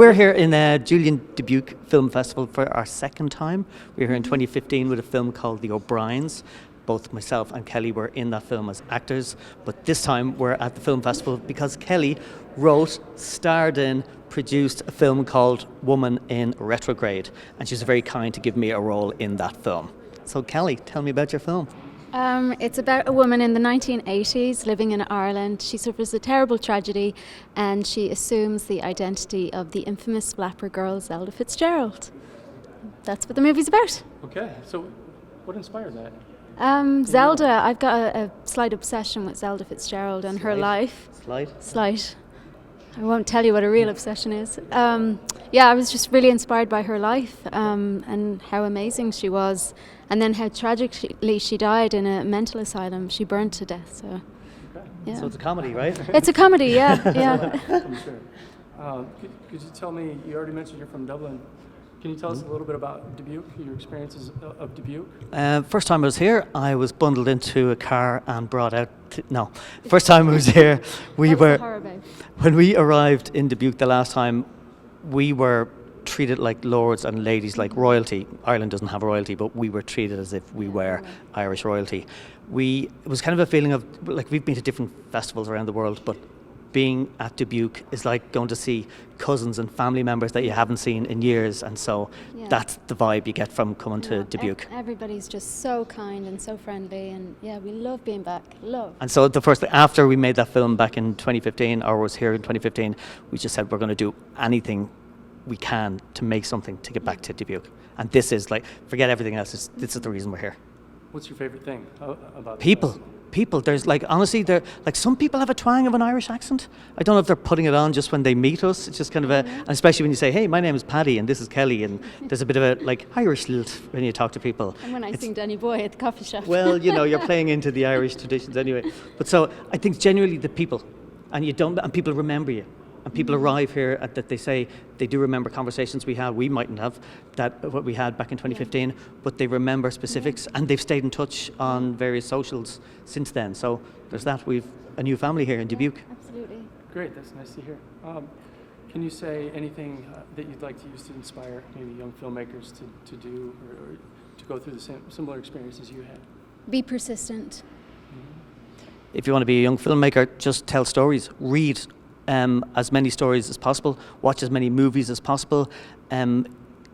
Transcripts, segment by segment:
we're here in Julien Dubuque Film Festival for our second time. We were here in 2015 with a film called The O'Briens. Both myself and Kellie were in that film as actors, but this time we're at the film festival because Kellie wrote, starred in, produced a film called Woman in Retrograde, and she was very kind to give me a role in that film. So Kellie, tell me about your film. It's about a woman in the 1980s living in Ireland. She suffers a terrible tragedy and she assumes the identity of the infamous flapper girl Zelda Fitzgerald. That's what the movie's about. Okay, so what inspired that? Zelda, I've got a slight obsession with Zelda Fitzgerald and her life. Slight. I won't tell you what a real obsession is. I was just really inspired by her life and how amazing she was, and then how tragically she died in a mental asylum. She burned to death. So, yeah. So it's a comedy, right? It's a comedy, yeah. I'm sure. Could you tell me? You already mentioned you're from Dublin. Can you tell us a little bit about Dubuque, your experiences of Dubuque? First time I was here, I was bundled into a car and brought out. First time I was here, when we arrived in Dubuque the last time, we were treated like lords and ladies, like royalty. Ireland doesn't have royalty, but we were treated as if we were Irish royalty. It was kind of a feeling of, like, we've been to different festivals around the world, but being at Dubuque is like going to see cousins and family members that you haven't seen in years, and so that's the vibe you get from coming to Dubuque. Everybody's just so kind and so friendly, and we love being back. And so after we made that film back in 2015, or was here in 2015, we just said we're going to do anything we can to make something to get back to Dubuque. And this is like, forget everything else, this is the reason we're here. What's your favorite thing about People, there's honestly, some people have a twang of an Irish accent. I don't know if they're putting it on just when they meet us. It's just kind of and especially when you say, hey, my name is Paddy and this is Kellie, and there's a bit of a Irish lilt when you talk to people. And when I sing Danny Boy at the coffee shop. Well, you're playing into the Irish traditions anyway. But so I think genuinely the people, and people remember you. And people arrive here that they say they do remember conversations we had. We mightn't have what we had back in 2015, but they remember specifics, and they've stayed in touch on various socials since then. So there's that. We've a new family here in Dubuque. Absolutely. Great, that's nice to hear. Can you say anything that you'd like to use to inspire maybe young filmmakers to do or to go through the similar experiences you had? Be persistent. If you want to be a young filmmaker, just tell stories. Read as many stories as possible, watch as many movies as possible.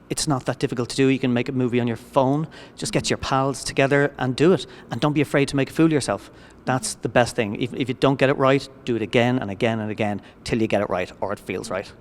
It's not that difficult to do. You can make a movie on your phone. Just get your pals together and do it. And don't be afraid to make a fool of yourself. That's the best thing. If you don't get it right, do it again and again and again till you get it right or it feels right.